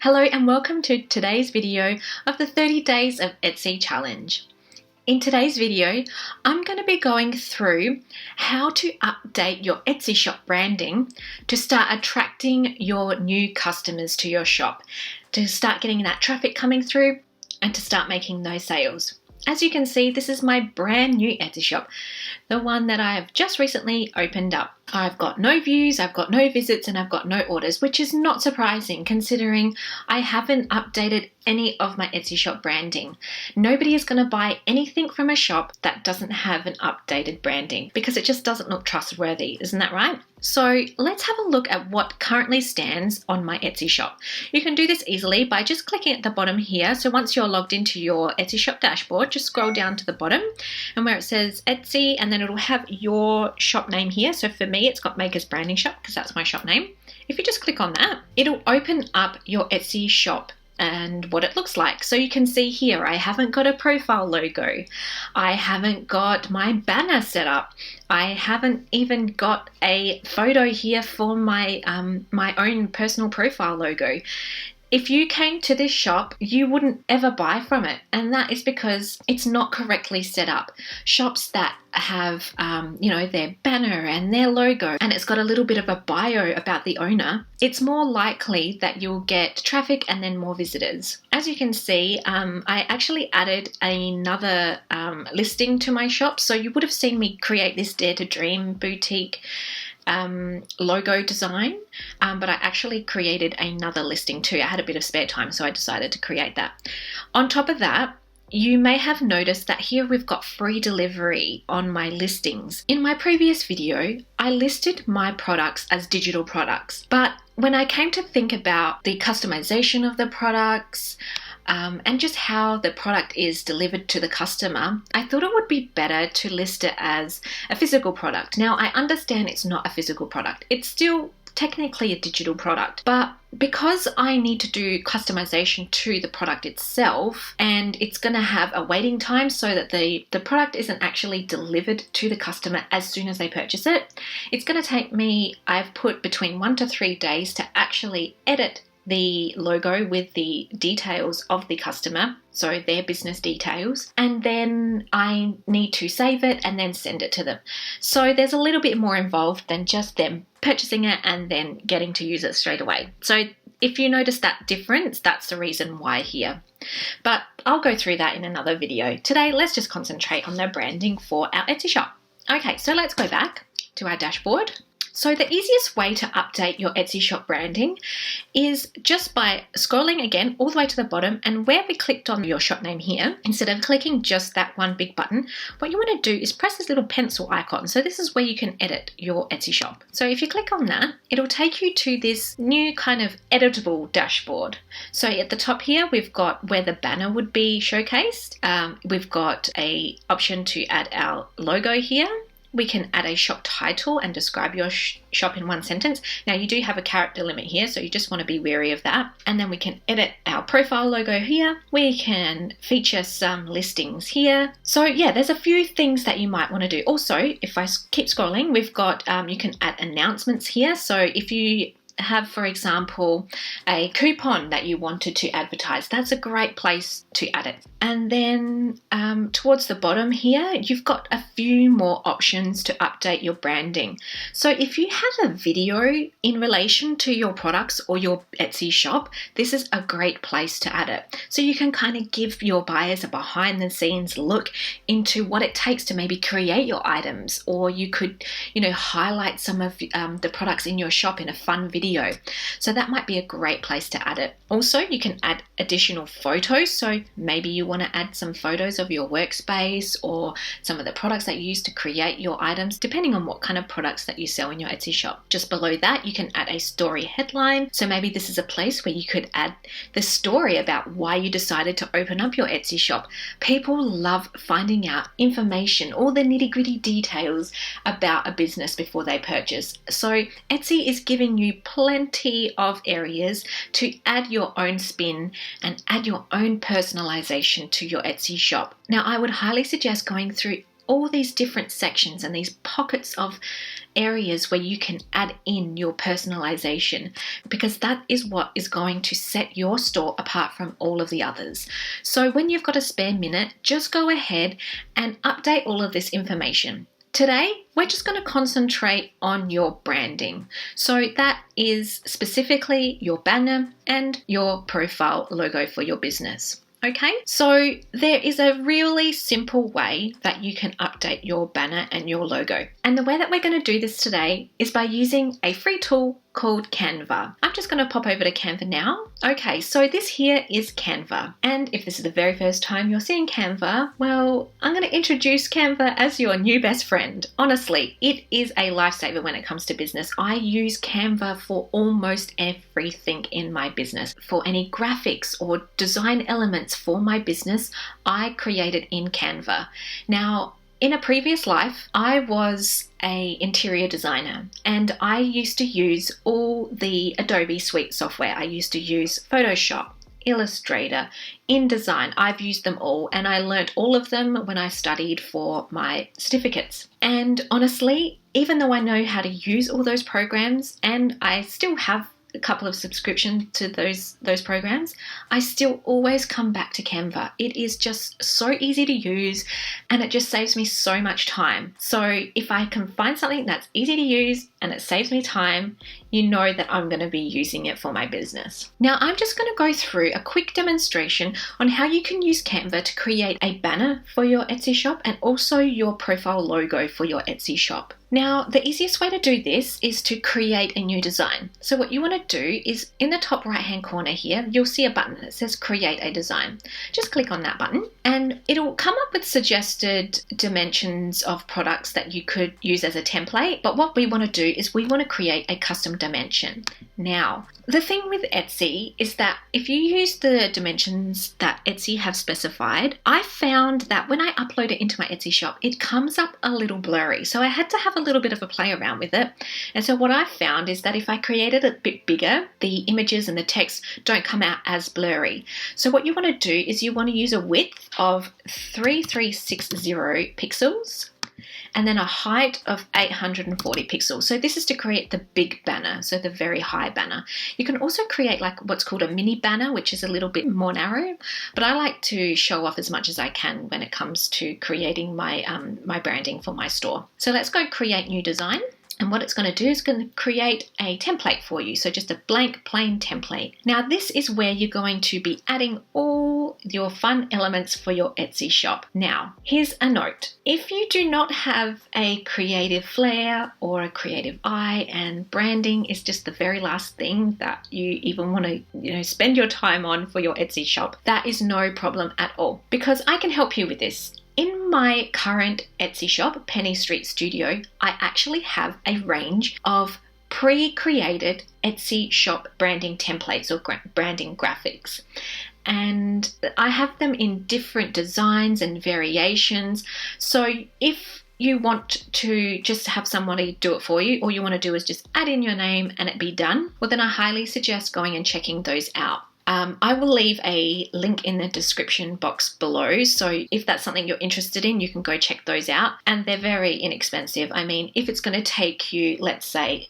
Hello and welcome to today's video of the 30 Days of Etsy Challenge. In today's video, I'm going to be going through how to update your Etsy shop branding to start attracting your new customers to your shop, to start getting that traffic coming through and to start making those sales. As you can see, this is my brand new Etsy shop, the one that I have just recently opened up. I've got no views, I've got no visits, and I've got no orders, which is not surprising considering I haven't updated any of my Etsy shop branding. Nobody is going to buy anything from a shop that doesn't have an updated branding because it just doesn't look trustworthy, isn't that right? So let's have a look at what currently stands on my Etsy shop. You can do this easily by just clicking at the bottom here. So once you're logged into your Etsy shop dashboard, just scroll down to the bottom and where it says Etsy, and then it'll have your shop name here. So for me, it's got Maker's Branding Shop because that's my shop name. If you just click on that, it'll open up your Etsy shop and what it looks like. So you can see here, I haven't got a profile logo. I haven't got my banner set up. I haven't even got a photo here for my my own personal profile logo. If you came to this shop, you wouldn't ever buy from it, and that is because it's not correctly set up. Shops that have, their banner and their logo, and it's got a little bit of a bio about the owner, it's more likely that you'll get traffic and then more visitors. As you can see, I actually added another listing to my shop, so you would have seen me create this Dare to Dream boutique logo design, but I actually created another listing too. I had a bit of spare time, so I decided to create that. On top of that, you may have noticed that here we've got free delivery on my listings. In my previous video, I listed my products as digital products, but when I came to think about the customization of the products, and just how the product is delivered to the customer, I thought it would be better to list it as a physical product. Now, I understand it's not a physical product. It's still technically a digital product, but because I need to do customization to the product itself, and it's going to have a waiting time so that the product isn't actually delivered to the customer as soon as they purchase it, it's going to take me, I've put between 1 to 3 days to actually edit the logo with the details of the customer, so their business details, and then I need to save it and then send it to them. So there's a little bit more involved than just them purchasing it and then getting to use it straight away. So if you notice that difference, that's the reason why here. But I'll go through that in another video. Today, let's just concentrate on the branding for our Etsy shop. Okay, so let's go back to our dashboard. So the easiest way to update your Etsy shop branding is just by scrolling again all the way to the bottom, and where we clicked on your shop name here, instead of clicking just that one big button, what you want to do is press this little pencil icon. So this is where you can edit your Etsy shop. So if you click on that, it'll take you to this new kind of editable dashboard. So at the top here, we've got where the banner would be showcased. We've got an option to add our logo here. We can add a shop title and describe your shop in one sentence. Now you do have a character limit here, so you just want to be wary of that. And then we can edit our profile logo here. We can feature some listings here. So yeah, there's a few things that you might want to do. Also, if I keep scrolling, we've got, you can add announcements here. So if you have, for example, a coupon that you wanted to advertise, that's a great place to add it. And then towards the bottom here, you've got a few more options to update your branding. So if you have a video in relation to your products or your Etsy shop, this is a great place to add it. So you can kind of give your buyers a behind the scenes look into what it takes to maybe create your items, or you could, highlight some of the products in your shop in a fun video. So that might be a great place to add it. Also, you can add additional photos. So maybe you want to add some photos of your workspace or some of the products that you use to create your items, depending on what kind of products that you sell in your Etsy shop. Just below that, you can add a story headline. So maybe this is a place where you could add the story about why you decided to open up your Etsy shop. People love finding out information, all the nitty-gritty details about a business before they purchase. So Etsy is giving you plenty of areas to add your own spin and add your own personalization to your Etsy shop. Now, I would highly suggest going through all these different sections and these pockets of areas where you can add in your personalization, because that is what is going to set your store apart from all of the others. So when you've got a spare minute, just go ahead and update all of this information. Today, we're just going to concentrate on your branding. So that is specifically your banner and your profile logo for your business. Okay, so there is a really simple way that you can update your banner and your logo. And the way that we're going to do this today is by using a free tool called Canva. I'm just going to pop over to Canva now. Okay, so this here is Canva. And if this is the very first time you're seeing Canva, well, I'm going to introduce Canva as your new best friend. Honestly, it is a lifesaver when it comes to business. I use Canva for almost everything in my business. For any graphics or design elements for my business, I create it in Canva. Now, in a previous life, I was an interior designer and I used to use all the Adobe Suite software. I used to use Photoshop, Illustrator, InDesign. I've used them all and I learnt all of them when I studied for my certificates. And honestly, even though I know how to use all those programs and I still have a couple of subscriptions to those programs, I still always come back to Canva. It is just so easy to use and it just saves me so much time. So if I can find something that's easy to use and it saves me time, you know that I'm going to be using it for my business. Now I'm just going to go through a quick demonstration on how you can use Canva to create a banner for your Etsy shop and also your profile logo for your Etsy shop. Now, the easiest way to do this is to create a new design. So what you want to do is in the top right hand corner here, you'll see a button that says create a design. Just click on that button and it'll come up with suggested dimensions of products that you could use as a template. But what we want to do is we want to create a custom dimension. Now, the thing with Etsy is that if you use the dimensions that Etsy have specified, I found that when I upload it into my Etsy shop, it comes up a little blurry. So I had to have a little bit of a play around with it. And so what I found is that if I create it a bit bigger, the images and the text don't come out as blurry. So what you want to do is you want to use a width of 3360 pixels and then a height of 840 pixels. So this is to create the big banner, so the very high banner. You can also create like what's called a mini banner, which is a little bit more narrow, but I like to show off as much as I can when it comes to creating my, my branding for my store. So let's go create new design. And what it's going to do is going to create a template for you. So just a blank plain template. Now this is where you're going to be adding all your fun elements for your Etsy shop. Now, here's a note. If you do not have a creative flair or a creative eye and branding is just the very last thing that you even want to, spend your time on for your Etsy shop, that is no problem at all because I can help you with this. In my current Etsy shop, Penny Street Studio, I actually have a range of pre-created Etsy shop branding templates or branding graphics. And I have them in different designs and variations. So if you want to just have somebody do it for you, all you want to do is just add in your name and it be done, well then I highly suggest going and checking those out. I will leave a link in the description box below, so if that's something you're interested in, you can go check those out, and they're very inexpensive. I mean, if it's going to take you, let's say,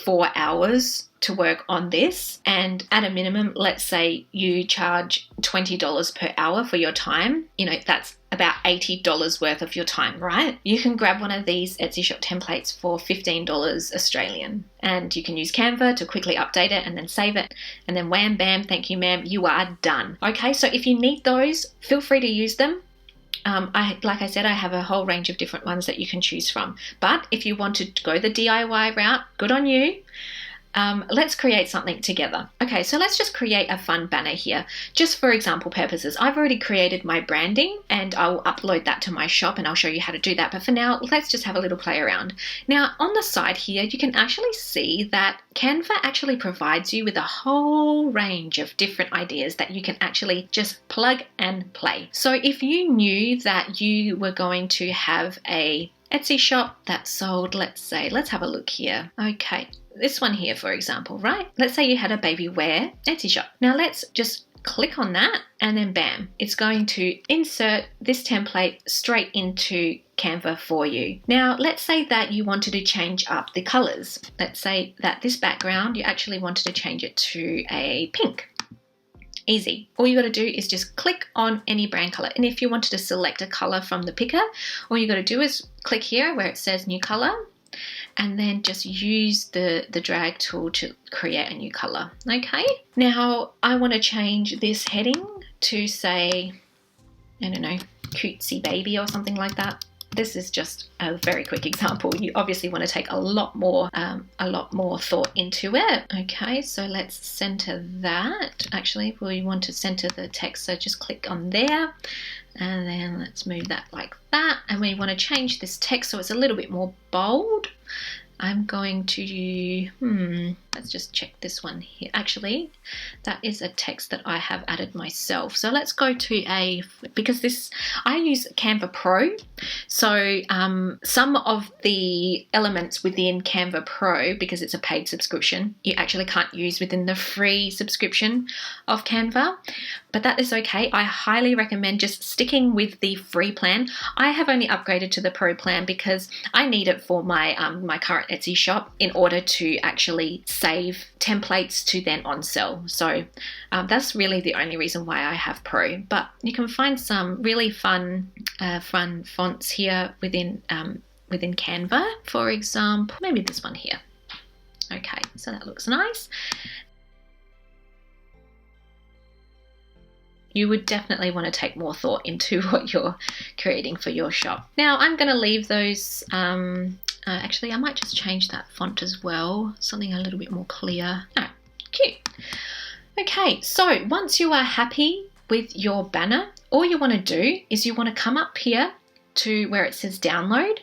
4 hours to work on this, and at a minimum, let's say you charge $20 per hour for your time, that's about $80 worth of your time, right? You can grab one of these Etsy shop templates for $15 Australian, and you can use Canva to quickly update it and then save it, and then wham bam, thank you ma'am, you are done. Okay, so if you need those, feel free to use them. Like I said, I have a whole range of different ones that you can choose from. But if you want to go the DIY route, good on you. Let's create something together. Okay, so let's just create a fun banner here. Just for example purposes, I've already created my branding and I'll upload that to my shop and I'll show you how to do that. But for now, let's just have a little play around. Now, on the side here, you can actually see that Canva actually provides you with a whole range of different ideas that you can actually just plug and play. So if you knew that you were going to have a Etsy shop that sold, let's have a look here. Okay. This one here, for example, right? Let's say you had a baby wear Etsy shop. Now let's just click on that, and then bam, it's going to insert this template straight into Canva for you. Now, let's say that you wanted to change up the colors. Let's say that this background, you actually wanted to change it to a pink. Easy. All you got to do is just click on any brand color. And if you wanted to select a color from the picker, all you got to do is click here where it says new color, and then just use the drag tool to create a new color. Okay. Now I want to change this heading to say, I don't know, cutesy baby or something like that. This is just a very quick example. You obviously want to take a lot more thought into it. Okay, so let's center that. Actually, we want to center the text, so just click on there, and then let's move that like that. And we want to change this text so it's a little bit more bold. I'm going to, let's just check this one here. Actually, that is a text that I have added myself. So let's go to because I use Canva Pro. So some of the elements within Canva Pro, because it's a paid subscription, you actually can't use within the free subscription of Canva. But that is okay. I highly recommend just sticking with the free plan. I have only upgraded to the Pro plan because I need it for my my current Etsy shop in order to actually save templates to then on sell. So that's really the only reason why I have Pro. But you can find some really fun fonts here within Canva. For example, maybe this one here. Okay, so that looks nice. You would definitely want to take more thought into what you're creating for your shop. Now I'm going to leave those, actually I might just change that font as well, something a little bit more clear. Oh, cute. Okay, so once you are happy with your banner, all you want to do is you want to come up here to where it says download,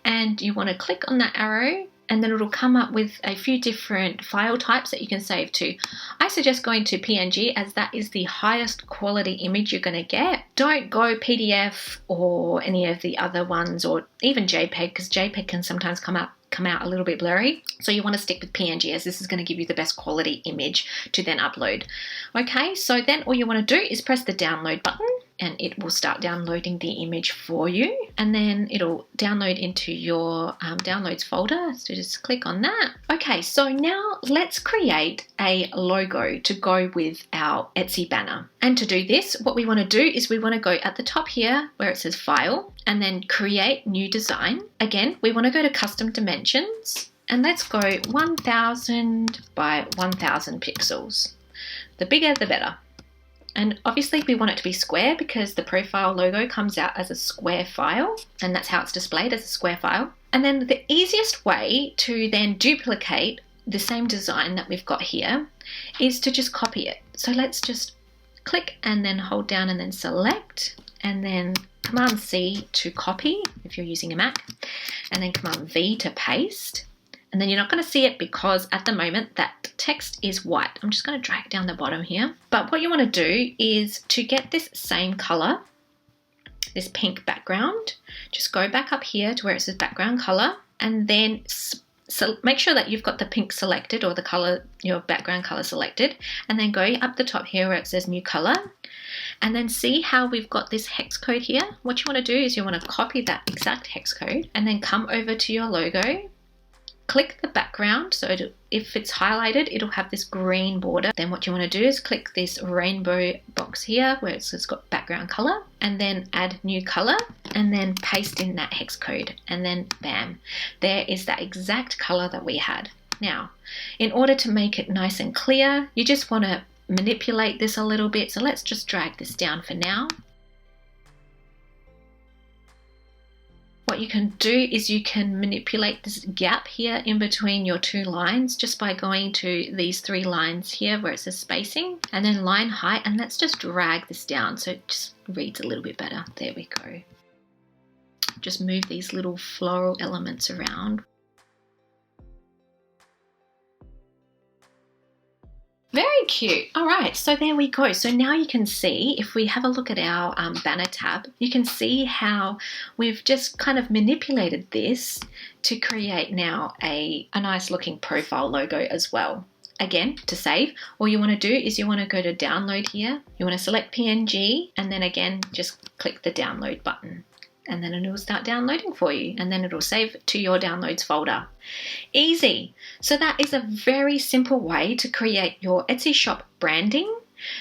and you want to click on that arrow, and then it'll come up with a few different file types that you can save to. I suggest going to PNG as that is the highest quality image you're going to get. Don't go PDF or any of the other ones, or even JPEG, because JPEG can sometimes come out a little bit blurry. So you want to stick with PNG as this is going to give you the best quality image to then upload. Okay, so then all you want to do is press the download button, and it will start downloading the image for you, and then it'll download into your downloads folder. So just click on that. Okay, so now let's create a logo to go with our Etsy banner. And to do this, what we want to do is we want to go at the top here where it says file, and then create new design. Again, we want to go to custom dimensions, and let's go 1000 by 1000 pixels. The bigger the better. And obviously we want it to be square because the profile logo comes out as a square file, and that's how it's displayed, as a square file. And then the easiest way to then duplicate the same design that we've got here is to just copy it. So let's just click and then hold down and then select, and then Command C to copy if you're using a Mac, and then Command V to paste. And then you're not going to see it because at the moment that text is white. I'm just going to drag down the bottom here. But what you want to do is to get this same color, this pink background, just go back up here to where it says background color, and then make sure that you've got the pink selected, or the color, your background color selected, and then go up the top here where it says new color, and then see how we've got this hex code here. What you want to do is you want to copy that exact hex code and then come over to your logo, click the background, so if it's highlighted it'll have this green border. Then what you want to do is click this rainbow box here where it's got background color, and then add new color, and then paste in that hex code, and then bam, there is that exact color that we had. Now in order to make it nice and clear, you just want to manipulate this a little bit, so let's just drag this down for now. What you can do is you can manipulate this gap here in between your two lines just by going to these three lines here where it says spacing, and then line height, and let's just drag this down so it just reads a little bit better. There we go. Just move these little floral elements around. Very cute. All right, so there we go. So now you can see, if we have a look at our banner tab, you can see how we've just kind of manipulated this to create now a nice looking profile logo as well. Again, to save, all you want to do is you want to go to download here. You want to select PNG and then again, just click the download button. And then it will start downloading for you, and then it will save to your downloads folder. Easy. So that is a very simple way to create your Etsy shop branding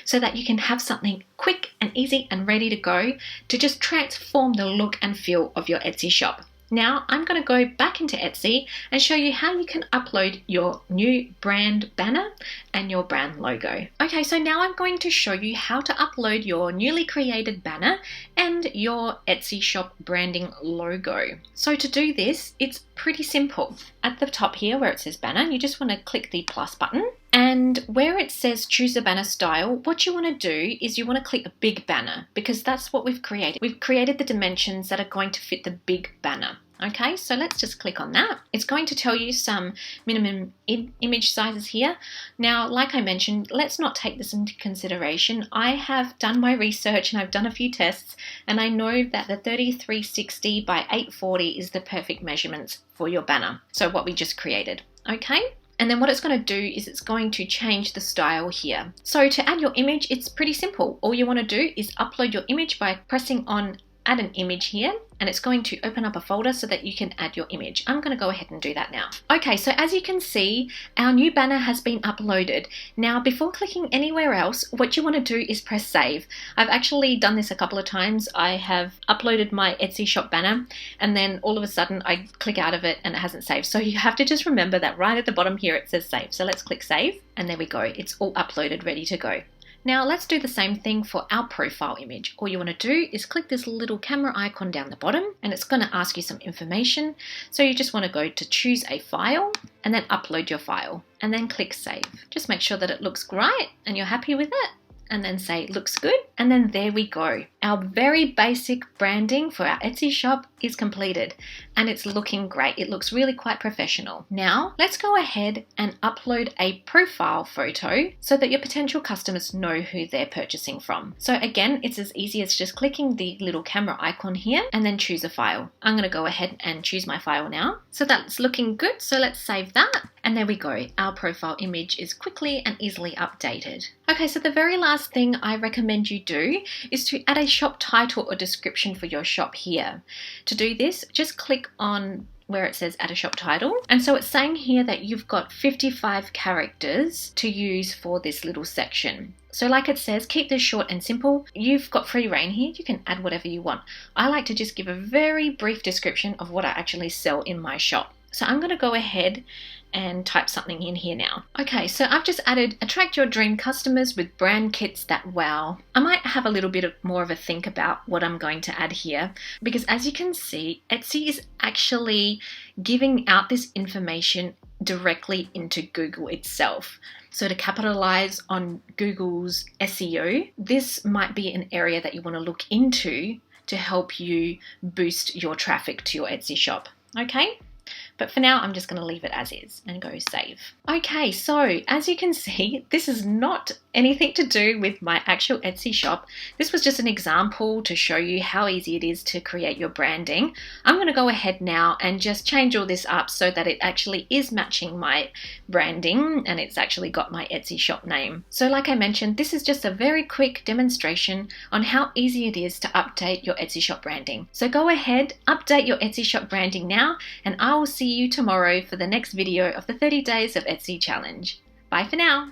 so that you can have something quick and easy and ready to go to just transform the look and feel of your Etsy shop. Now I'm going to go back into Etsy and show you how you can upload your new brand banner and your brand logo. Okay, so now I'm going to show you how to upload your newly created banner and your Etsy shop branding logo. So to do this, it's pretty simple. At the top here where it says banner, you just want to click the plus button. And where it says choose a banner style, what you want to do is you want to click a big banner because that's what we've created. We've created the dimensions that are going to fit the big banner. Okay, so let's just click on that. It's going to tell you some minimum image sizes here. Now, like I mentioned, let's not take this into consideration. I have done my research and I've done a few tests, and I know that the 3360 by 840 is the perfect measurements for your banner. So what we just created, okay? And then what it's going to do is it's going to change the style here. So to add your image, it's pretty simple. All you want to do is upload your image by pressing on add an image here, and it's going to open up a folder so that you can add your image. I'm going to go ahead and do that now. Okay, so as you can see, our new banner has been uploaded. Now, before clicking anywhere else, what you want to do is press save. I've actually done this a couple of times. I have uploaded my Etsy shop banner, and then all of a sudden I click out of it and it hasn't saved. So you have to just remember that right at the bottom here it says save. So let's click save, and there we go. It's all uploaded, ready to go. Now let's do the same thing for our profile image. All you want to do is click this little camera icon down the bottom, and it's going to ask you some information. So you just want to go to choose a file and then upload your file and then click save. Just make sure that it looks right and you're happy with it, and then say looks good, and then there we go. Our very basic branding for our Etsy shop is completed and it's looking great. It looks really quite professional. Now let's go ahead and upload a profile photo so that your potential customers know who they're purchasing from. So again, it's as easy as just clicking the little camera icon here and then choose a file. I'm going to go ahead and choose my file now. So that's looking good. So let's save that. And there we go. Our profile image is quickly and easily updated. Okay, so the very last thing I recommend you do is to add a shop title or description for your shop here. To do this, just click on where it says add a shop title. And so it's saying here that you've got 55 characters to use for this little section. So like it says, keep this short and simple. You've got free reign here. You can add whatever you want. I like to just give a very brief description of what I actually sell in my shop. So I'm going to go ahead and type something in here now. Okay, so I've just added attract your dream customers with brand kits that wow. I might have a little bit more of a think about what I'm going to add here, because as you can see, Etsy is actually giving out this information directly into Google itself. So to capitalize on Google's SEO, this might be an area that you want to look into to help you boost your traffic to your Etsy shop. Okay? But for now, I'm just going to leave it as is and go save. Okay, so as you can see, this is not anything to do with my actual Etsy shop. This was just an example to show you how easy it is to create your branding. I'm going to go ahead now and just change all this up so that it actually is matching my branding and it's actually got my Etsy shop name. So like I mentioned, this is just a very quick demonstration on how easy it is to update your Etsy shop branding. So go ahead, update your Etsy shop branding now, and I will see you tomorrow for the next video of the 30 Days of Etsy Challenge. Bye for now.